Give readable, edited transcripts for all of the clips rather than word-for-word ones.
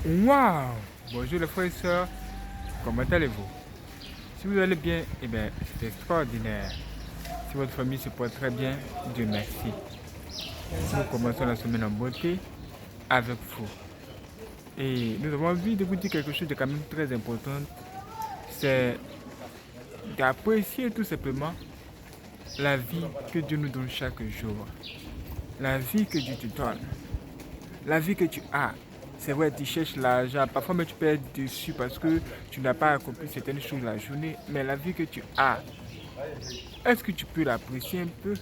Waouh! Bonjour les frères et sœurs, comment allez-vous? Si vous allez bien, eh bien, c'est extraordinaire. Si votre famille se porte très bien, Dieu merci. Nous commençons la semaine en beauté avec vous. Et nous avons envie de vous dire quelque chose de quand même très important. C'est d'apprécier tout simplement la vie que Dieu nous donne chaque jour. La vie que Dieu te donne. La vie que tu as. C'est vrai, tu cherches l'argent. Parfois, mais tu peux être déçu parce que tu n'as pas accompli certaines choses la journée. Mais la vie que tu as, est-ce que tu peux l'apprécier un peu?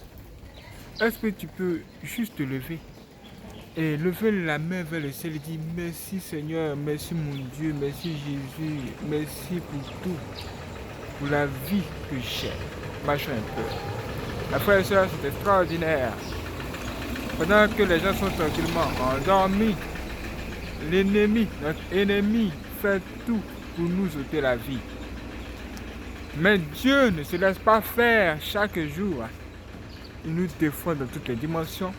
Est-ce que tu peux juste te lever et lever la main vers le ciel et dire merci Seigneur, merci mon Dieu, merci Jésus, merci pour tout, pour la vie que j'ai. Marchons un peu. La frère et soeur, c'est extraordinaire. Pendant que les gens sont tranquillement endormis, l'ennemi, notre ennemi, fait tout pour nous ôter la vie. Mais Dieu ne se laisse pas faire chaque jour. Il nous défend dans toutes les dimensions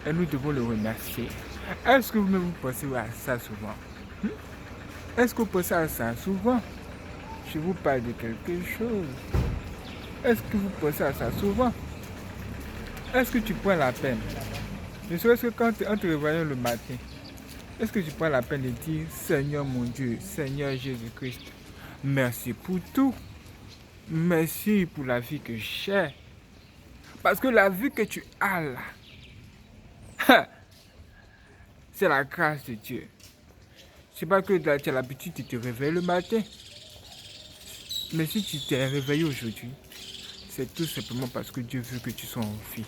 et nous devons le remercier. Est-ce que vous pensez à ça souvent? Est-ce que vous pensez à ça souvent? Je vous parle de quelque chose. Est-ce que vous pensez à ça souvent? Est-ce que tu prends la peine? Ne serait-ce que quand en te réveillant le matin, est-ce que tu prends la peine de dire Seigneur mon Dieu, Seigneur Jésus-Christ, merci pour tout. Merci pour la vie que j'ai. Parce que la vie que tu as là, c'est la grâce de Dieu. C'est pas que tu as l'habitude de te réveiller le matin. Mais si tu t'es réveillé aujourd'hui, c'est tout simplement parce que Dieu veut que tu sois en vie.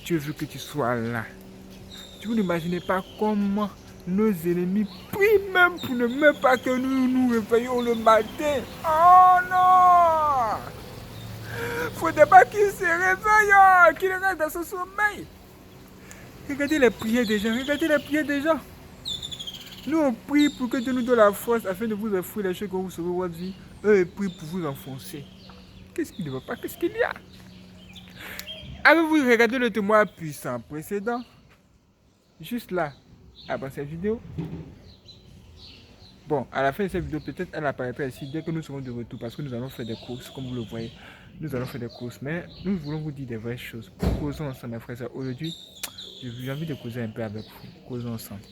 Dieu veut que tu sois là. Vous n'imaginez pas comment nos ennemis prient même pour ne même pas que nous nous réveillons le matin. Oh non! Faudrait pas qu'il se réveille, qu'il reste dans son sommeil. Regardez les prières des gens, regardez les prières des gens. Nous on prie pour que Dieu nous donne la force afin de vous offrir les choses que vous sauvez votre vie. Eux ils prient pour vous enfoncer. Qu'est-ce qu'il ne va pas? Qu'est-ce qu'il y a? Avez-vous regardé le témoin puissant précédent? Juste là, après cette vidéo. Bon, à la fin de cette vidéo, peut-être elle apparaîtra ici dès que nous serons de retour parce que nous allons faire des courses, comme vous le voyez. Nous allons faire des courses, mais nous voulons vous dire des vraies choses. Causons ensemble, mes frères et sœurs. Aujourd'hui, j'ai envie de causer un peu avec vous. Causons ensemble.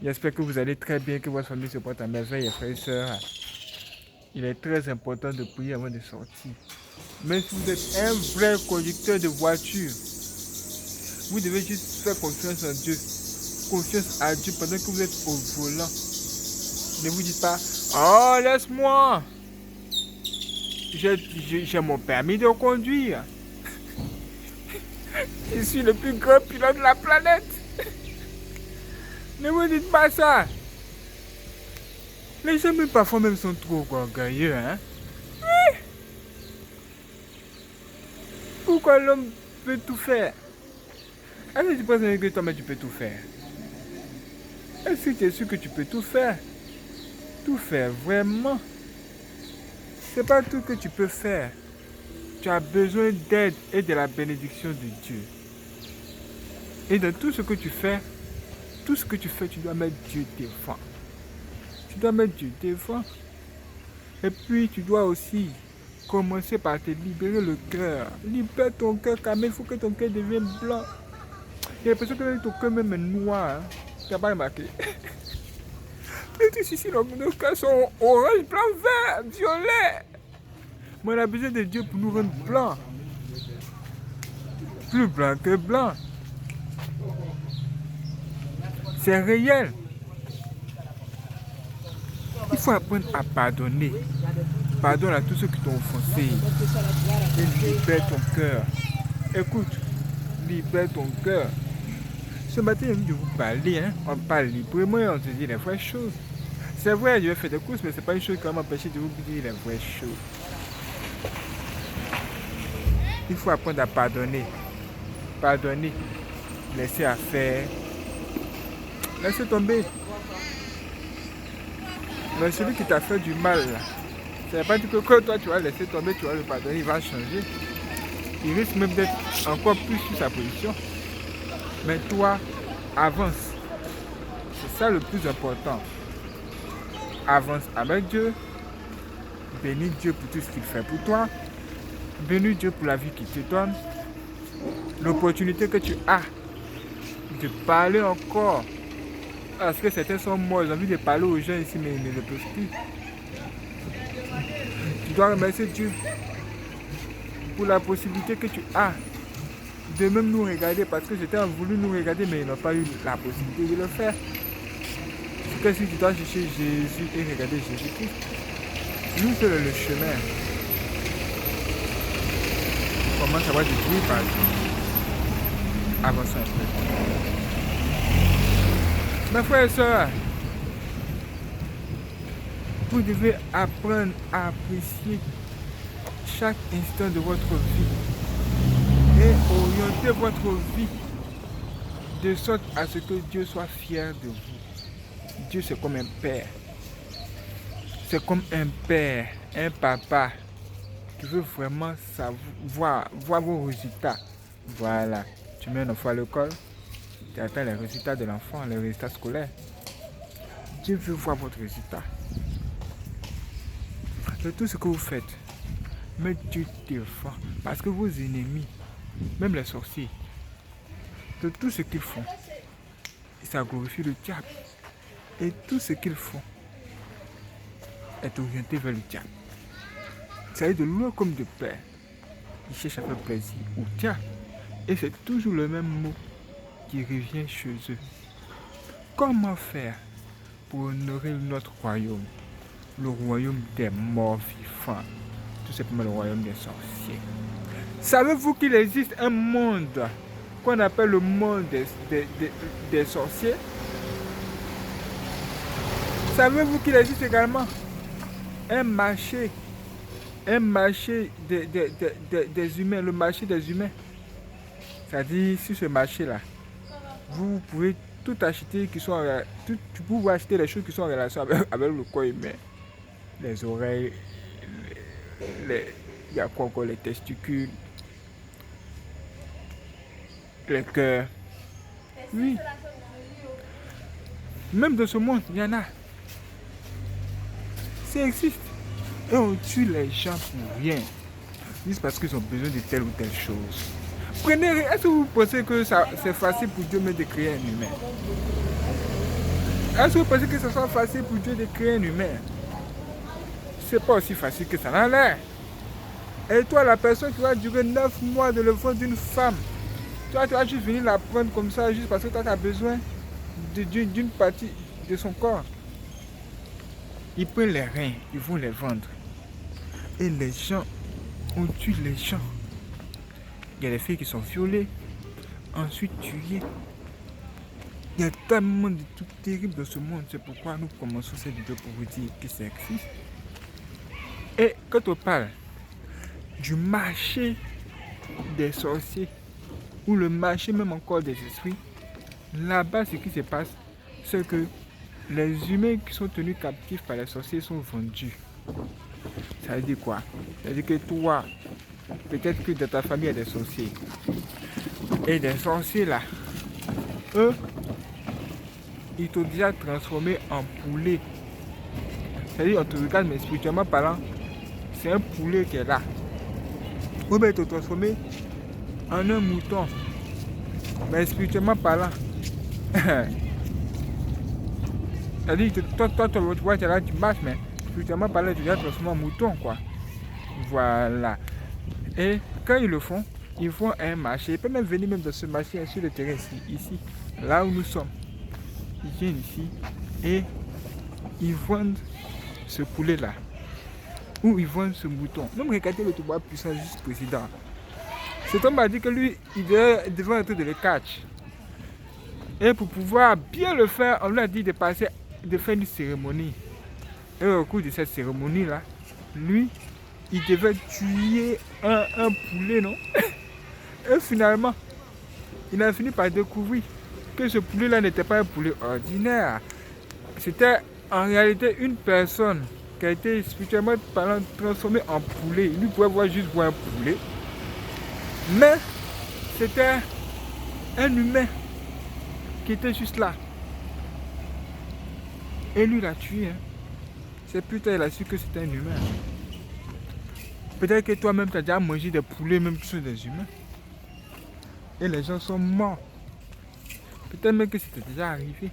J'espère que vous allez très bien, que votre famille se porte à merveille, mes frères et sœurs. Il est très important de prier avant de sortir. Mais si vous êtes un vrai conducteur de voiture, vous devez juste faire confiance en Dieu. Confiance à Dieu pendant que vous êtes au volant. Ne vous dites pas, oh laisse-moi. J'ai mon permis de conduire. Je suis le plus grand pilote de la planète. Ne vous dites pas ça. Les gens même parfois même sont trop orgueilleux, hein. Oui. Pourquoi l'homme peut tout faire? Est-ce que tu penses que toi-même tu peux tout faire? Est-ce que tu es sûr que tu peux tout faire? Tout faire vraiment? C'est pas tout que tu peux faire. Tu as besoin d'aide et de la bénédiction de Dieu. Et dans tout ce que tu fais, tu dois mettre Dieu devant. Tu dois mettre Dieu devant. Et puis tu dois aussi commencer par te libérer le cœur. Libère ton cœur, car il faut que ton cœur devienne blanc. J'ai l'impression que ton cœur même est noir. Hein? Tu n'as pas remarqué? Mais tous ici, nos cœurs sont orange, blanc, vert, violet. Mais on a besoin de Dieu pour nous rendre blancs. Plus blanc que blanc. C'est réel. Il faut apprendre à pardonner. Pardonne à tous ceux qui t'ont offensé. Et libère ton cœur. Écoute, libère ton cœur. Ce matin, j'ai envie de vous parler. Hein? On parle librement et on se dit les vraies choses. C'est vrai, je vais faire des courses, mais ce n'est pas une chose qui va m'empêcher de vous dire les vraies choses. Il faut apprendre à pardonner. Pardonner. Laisser à faire. Laissez tomber. Mais celui qui t'a fait du mal, là, ça ne veut pas dire que quand toi tu vas laisser tomber, tu vas le pardonner, il va changer. Il risque même d'être encore plus sur sa position. Mais toi, avance. C'est ça le plus important. Avance avec Dieu. Bénis Dieu pour tout ce qu'il fait pour toi. Bénis Dieu pour la vie qu'il te donne. L'opportunité que tu as de parler encore. Parce que certains sont morts, ils ont envie de parler aux gens ici, mais ils ne le peuvent plus. Tu dois remercier Dieu pour la possibilité que tu as de même nous regarder, parce que certains ont voulu nous regarder, mais ils n'ont pas eu la possibilité de le faire. C'est que si tu dois chercher Jésus et regarder Jésus-Christ, nous c'est le chemin. Comment ça va te dire par avancer un peu. Mes frères et sœurs, vous devez apprendre à apprécier chaque instant de votre vie et orienter votre vie de sorte à ce que Dieu soit fier de vous. Dieu, c'est comme un père. C'est comme un père, un papa qui veut vraiment voir vos résultats. Voilà. Tu mets un enfant à l'école, tu attends les résultats de l'enfant, les résultats scolaires. Dieu veut voir votre résultat. De tout ce que vous faites, mais Dieu défend. Parce que vos ennemis, même les sorciers, de tout ce qu'ils font, ça glorifie le diable. Et tout ce qu'ils font est orienté vers le diable. Ça est de loin comme de près. Ils cherchent à faire plaisir au diable. Et c'est toujours le même mot qui revient chez eux. Comment faire pour honorer notre royaume? Le royaume des morts vivants. Tout simplement le royaume des sorciers. Savez-vous qu'il existe un monde qu'on appelle le monde des sorciers? Savez-vous qu'il existe également un marché des humains, le marché des humains? C'est-à-dire, sur ce marché-là, vous pouvez tout acheter qui sont tu pouvez acheter les choses qui sont en relation avec le corps humain. Les oreilles, il y a quoi encore, les testicules, le cœur. Oui. Même dans ce monde, il y en a. Ça existe. Et on tue les gens pour rien. Juste parce qu'ils ont besoin de telle ou telle chose. Est-ce que vous pensez que c'est facile pour Dieu de créer un humain? Est-ce que vous pensez que ce soit facile pour Dieu de créer un humain? C'est pas aussi facile que ça n'a l'air. Et toi, la personne qui va durer 9 mois de le ventre d'une femme, toi, tu vas juste venir la prendre comme ça, juste parce que toi, tu as besoin d'une partie de son corps. Ils prennent les reins, ils vont les vendre. Et les gens, on tue les gens. Il y a des filles qui sont violées, ensuite tuées. Il y a tellement de trucs terribles dans ce monde. C'est pourquoi nous commençons cette vidéo pour vous dire que ça existe. Et quand on parle du marché des sorciers, ou le marché même encore des esprits, là-bas ce qui se passe, c'est que les humains qui sont tenus captifs par les sorciers sont vendus. Ça veut dire quoi? Ça veut dire que toi, peut-être que dans ta famille il y a des sorciers. Et des sorciers là, eux, ils t'ont déjà transformé en poulet. C'est-à-dire, on te regarde, mais spirituellement parlant, c'est un poulet qui est là. Ou bien ils t'ont transformé en un mouton. Mais spirituellement parlant, c'est-à-dire que toi, tu vois, tu es là, tu marches, mais spirituellement parlant, tu es transformé en mouton, quoi. Voilà. Et quand ils le font, ils font un marché. Ils peuvent même venir même dans ce marché sur le terrain ici, là où nous sommes. Ils viennent ici et ils vendent ce poulet-là. Ou ils vendent ce mouton. Même regardez le pouvoir puissant juste président. Cet homme m'a dit que lui, il devait entrer dans le catch. Et pour pouvoir bien le faire, on lui a dit de faire une cérémonie. Et au cours de cette cérémonie-là, lui, il devait tuer un poulet, non? Et finalement, il a fini par découvrir que ce poulet-là n'était pas un poulet ordinaire. C'était en réalité une personne qui a été spirituellement parlant transformée en poulet. Il pouvait juste voir un poulet. Mais c'était un humain qui était juste là. Et lui l'a tué. Hein. C'est plus tard, il a su que c'était un humain. Peut-être que toi-même, tu as déjà mangé des poulets, même sur des humains. Et les gens sont morts. Peut-être même que c'était déjà arrivé.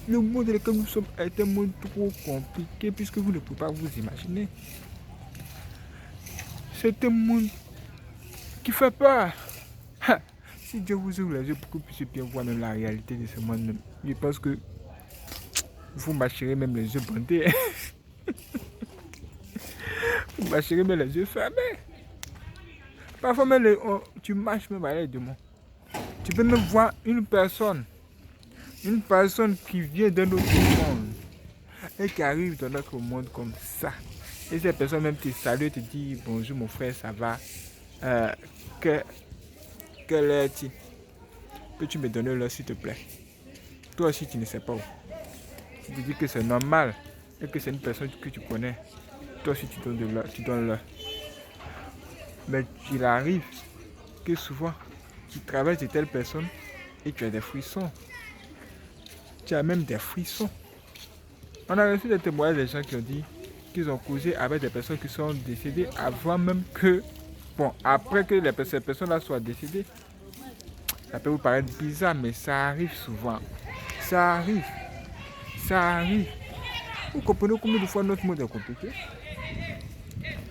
Le monde dans lequel nous sommes est un monde trop compliqué puisque vous ne pouvez pas vous imaginer. C'est un monde qui fait peur. Si Dieu vous ouvre les yeux pour que vous puissiez bien voir même la réalité de ce monde, je pense que vous marcherez même les yeux bandés. Vous marcherez même les yeux fermés. Parfois même tu marches même à l'aide de moi. Tu peux même voir une personne qui vient d'un autre monde et qui arrive dans notre monde comme ça. Et cette personne même te salue et te dit bonjour mon frère, ça va. Quelle est-il? Peux-tu me donner l'heure s'il te plaît? Toi aussi tu ne sais pas où. Tu te dis que c'est normal et que c'est une personne que tu connais. Toi aussi tu donnes l'heure. Mais il arrive que souvent tu travailles de telle personne et tu as des frissons. Tu as même des frissons. On a reçu des témoignages des gens qui ont dit qu'ils ont causé avec des personnes qui sont décédées avant même que, après que ces personnes-là soient décédées. Ça peut vous paraître bizarre, mais ça arrive souvent. Ça arrive. Vous comprenez combien de fois notre monde est compliqué?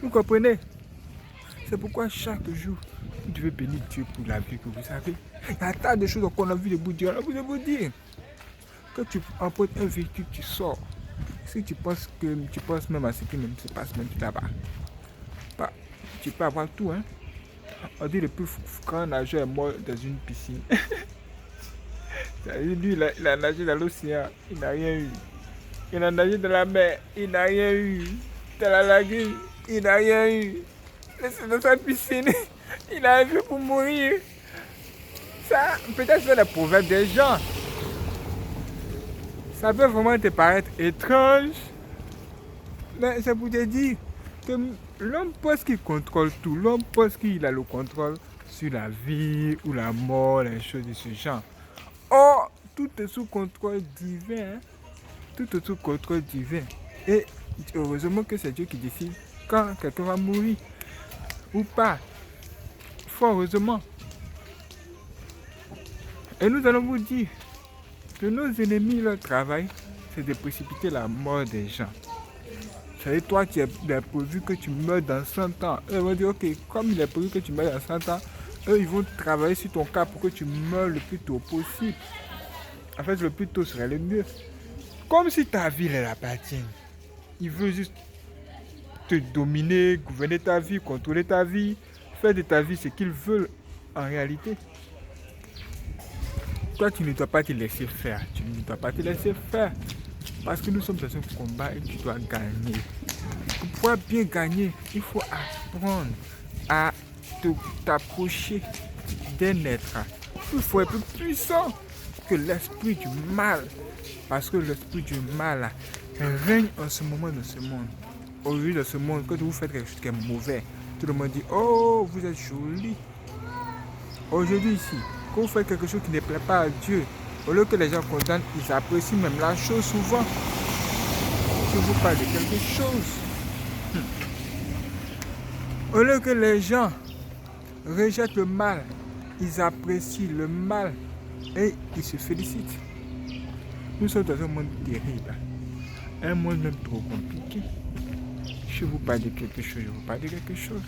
Vous comprenez? C'est pourquoi chaque jour, vous devez bénir Dieu pour la vie que vous avez. Il y a tant de choses qu'on a vu de vous dire. Alors vous devez vous dire que tu empruntes un véhicule, tu sors. Si tu penses même à ce qui même se passe même là-bas, tu peux avoir tout. Hein? On dit le plus grand nageur est mort dans une piscine. Lui, il a nagé dans l'océan, il n'a rien eu. Il a nagé dans la mer, il n'a rien eu. Dans la lagune, il n'a rien eu. Dans sa piscine, il a vu pour mourir. Ça, peut-être c'est le proverbe des gens. Ça peut vraiment te paraître étrange. Mais c'est pour te dire que l'homme pense qu'il contrôle tout. L'homme pense qu'il a le contrôle sur la vie ou la mort, les choses de ce genre. Or, tout est sous contrôle divin. Hein? Tout est sous contrôle divin. Et heureusement que c'est Dieu qui décide quand quelqu'un va mourir ou pas. Fort heureusement. Et nous allons vous dire que nos ennemis, leur travail, c'est de précipiter la mort des gens. C'est toi qui est prévu que tu meurs dans 100 ans. Eux vont dire, ok, comme il est prévu que tu meurs dans 100 ans, eux, ils vont travailler sur ton cas pour que tu meurs le plus tôt possible. En fait, le plus tôt serait le mieux. Comme si ta vie leur appartient. Ils veulent juste te dominer, gouverner ta vie, contrôler ta vie, faire de ta vie ce qu'ils veulent en réalité. Toi, tu ne dois pas te laisser faire. Tu ne dois pas te laisser faire. Parce que nous sommes dans un combat et tu dois gagner. Pour pouvoir bien gagner, il faut apprendre à t'approcher d'un être. Il faut être plus puissant que l'esprit du mal. Parce que l'esprit du mal règne en ce moment dans ce monde. Aujourd'hui, dans ce monde, quand vous faites quelque chose qui est mauvais, tout le monde dit, oh, vous êtes joli. Aujourd'hui ici, quand vous faites quelque chose qui ne plaît pas à Dieu, au lieu que les gens condamnent, ils apprécient même la chose souvent. Je vous parle de quelque chose. Au lieu que les gens rejettent le mal, ils apprécient le mal et ils se félicitent. Nous sommes dans un monde terrible. Un monde même trop compliqué. Je vous parle de quelque chose,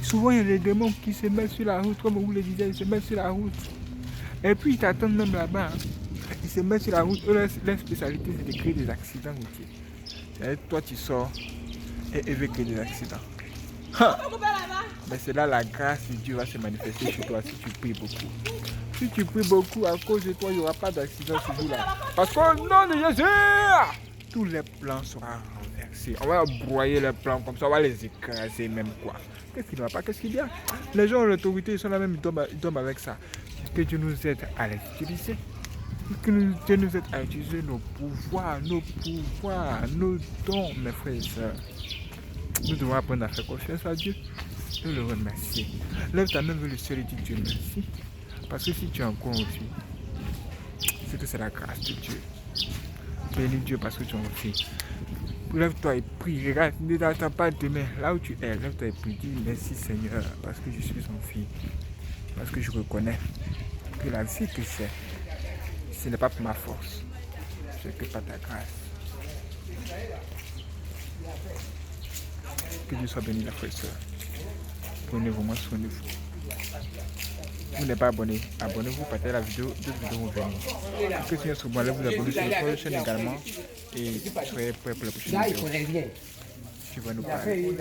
Souvent, il y a des démons qui se mettent sur la route, comme vous le disiez, ils se mettent sur la route. Et puis, ils t'attendent même là-bas. Ils se mettent sur la route. Eux, leur spécialité, c'est de créer des accidents routiers. C'est-à-dire, toi, tu sors et ils veulent créer des accidents. Mais c'est là la grâce de Dieu va se manifester chez toi si tu pries beaucoup. Si tu pries beaucoup, à cause de toi, il n'y aura pas d'accident ce jour-là. Parce qu'au nom de Jésus, tous les plans seront renversés. On va broyer les plans comme ça, on va les écraser même quoi. Qu'est-ce qu'il ne va pas? Qu'est-ce qu'il y a? Les gens ont l'autorité, ils sont là même, ils dorment avec ça. Que Dieu nous aide à les utiliser. Que Dieu nous aide à utiliser nos pouvoirs, nos dons, mes frères et sœurs. Nous devons apprendre à faire confiance à Dieu et le remercier. Lève ta main vers le ciel et dis Dieu merci. Parce que si tu es encore en vie, c'est que c'est la grâce de Dieu. Bénis Dieu parce que tu es mon fils. Lève-toi et prie. Regarde, ne t'attends pas demain. Là où tu es, lève-toi et prie. Dis merci Seigneur parce que je suis son fils. Parce que je reconnais que la vie que c'est, ce n'est pas pour ma force. C'est que par ta grâce. Que Dieu soit béni, la frère et soeur. Prenez-vous moins soin de vous. Vous n'êtes pas abonné, abonnez-vous, partagez la vidéo, d'autres vidéos vont venir. Que Seigneur soit bon, allez vous abonner sur notre chaîne également et soyez prêts pour la prochaine vidéo. Tu vas nous parler.